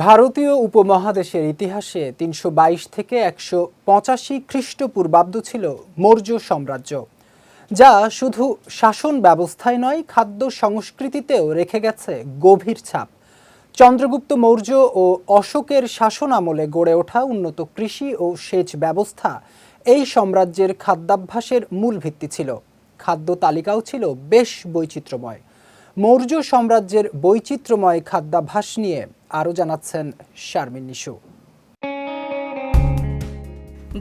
ভারতীয় উপমহাদেশের ইতিহাসে ৩২২ থেকে ১৮৫ খ্রিস্টপূর্বাব্দ ছিল মৌর্য সাম্রাজ্য, যা শুধু শাসন ব্যবস্থায় নয়, খাদ্য সংস্কৃতিতেও রেখে গেছে গভীর ছাপ। চন্দ্রগুপ্ত মৌর্য ও অশোকের শাসন আমলে গড়ে ওঠা উন্নত কৃষি ও সেচ ব্যবস্থা এই সাম্রাজ্যের খাদ্যাভ্যাসের মূল ভিত্তি ছিল। খাদ্য তালিকাও ছিল বেশ বৈচিত্র্যময়। মৌর্য সাম্রাজ্যের বৈচিত্র্যময় খাদ্যাভ্যাস নিয়ে আরও জানাচ্ছেন শারমিন নিশু।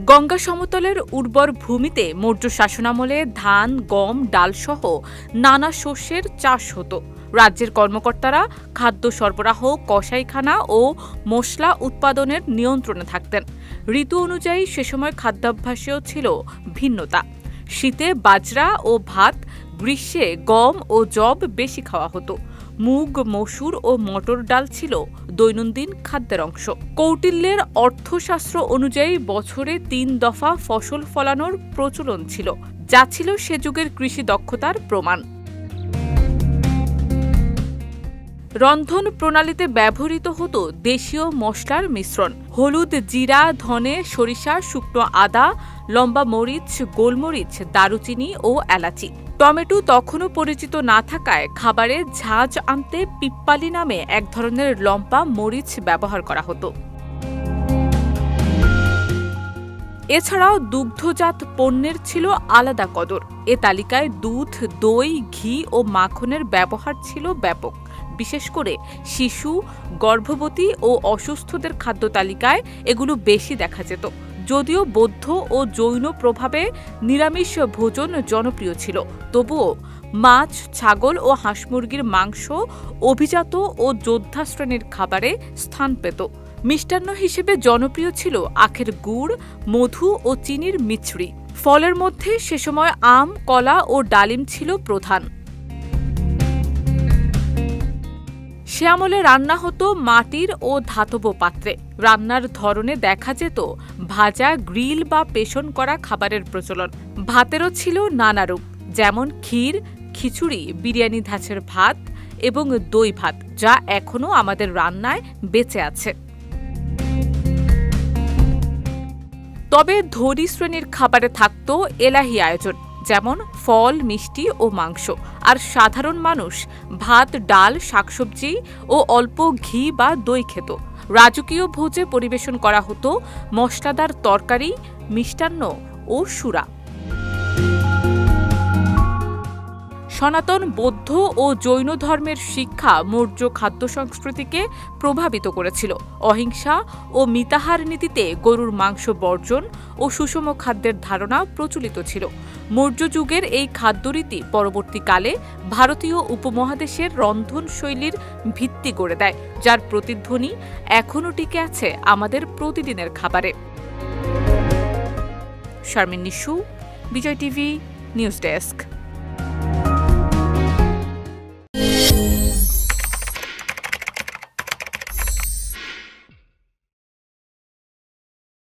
গঙ্গা সমতলের উর্বর ভূমিতে মৌর্য শাসনামলে ধান, গম, ডালসহ নানা শস্যের চাষ হতো। রাজ্যের কর্মকর্তারা খাদ্য সরবরাহ, কসাইখানা ও মশলা উৎপাদনের নিয়ন্ত্রণে থাকতেন। ঋতু অনুযায়ী সে সময় খাদ্যাভ্যাসেও ছিল ভিন্নতা। শীতে বাজরা ও ভাত, গ্রীষ্মে গম ও যব বেশি খাওয়া হতো। মুগ, মসুর ও মটর ডাল ছিল দৈনন্দিন খাদ্যের অংশ। কৌটিল্যের অর্থশাস্ত্র অনুযায়ী বছরে ৩ দফা ফসল ফলানোর প্রচলন ছিল, যা ছিল সে যুগের কৃষি দক্ষতার প্রমাণ। রন্ধন প্রণালীতে ব্যবহৃত হতো দেশীয় মশলার মিশ্রণ: হলুদ, জিরা, ধনে, সরিষা, শুকনো আদা, লম্বা মরিচ, গোলমরিচ, দারুচিনি ও এলাচি। টমেটো তখনও পরিচিত না থাকায় খাবারে ঝাঁঝ আনতে পিপ্পালি নামে এক ধরনের লম্বা মরিচ ব্যবহার করা হতো। এছাড়াও দুগ্ধজাত পণ্যের ছিল আলাদা কদর। এ তালিকায় দুধ, দই, ঘি ও মাখনের ব্যবহার ছিল ব্যাপক। বিশেষ করে শিশু, গর্ভবতী ও অসুস্থদের খাদ্য তালিকায় এগুলো বেশি দেখা যেত। যদিও বৌদ্ধ ও জৈন প্রভাবে নিরামিষ ভোজন জনপ্রিয় ছিল, তবুও মাছ, ছাগল ও হাঁস মুরগির মাংস অভিজাত ও যোদ্ধা শ্রেণীর খাবারে স্থান পেত। মিষ্টান্ন হিসেবে জনপ্রিয় ছিল আখের গুড়, মধু ও চিনির মিছরি। ফলের মধ্যে সে সময় আম, কলা ও ডালিম ছিল প্রধান। সে আমলে রান্না হতো মাটির ও ধাতব পাত্রে। রান্নার ধরনে দেখা যেত ভাজা, গ্রিল বা পেষণ করা খাবারের প্রচলন। ভাতেরও ছিল নানা রূপ, যেমন ক্ষীর, খিচুড়ি, বিরিয়ানি ধাঁচের ভাত এবং দই ভাত, যা এখনও আমাদের রান্নায় বেঁচে আছে। তবে ধনী শ্রেণীর খাবারে থাকত এলাহি আয়োজন, যেমন ফল, মিষ্টি ও মাংস। আর সাধারণ মানুষ ভাত, ডাল, শাকসবজি ও অল্প ঘি বা দই খেত। রাজকীয় ভোজে পরিবেশন করা হতো মশলাদার তরকারি, মিষ্টান্ন ও সুরা। সনাতন বৌদ্ধ ও জৈন ধর্মের শিক্ষা মৌর্য খাদ্য সংস্কৃতিকে প্রভাবিত করেছিল। অহিংসা ও মিতাহার নীতিতে গরুর মাংস বর্জন ও সুষম খাদ্যের ধারণা প্রচলিত ছিল। মৌর্য যুগের এই খাদ্যরীতি পরবর্তীকালে ভারতীয় উপমহাদেশের রন্ধনশৈলীর ভিত্তি গড়ে দেয়, যার প্রতিধ্বনি এখনও টিকে আছে আমাদের প্রতিদিনের খাবারে। শারমিন নিশু, বিজয় টিভি, নিউজ ডেস্ক।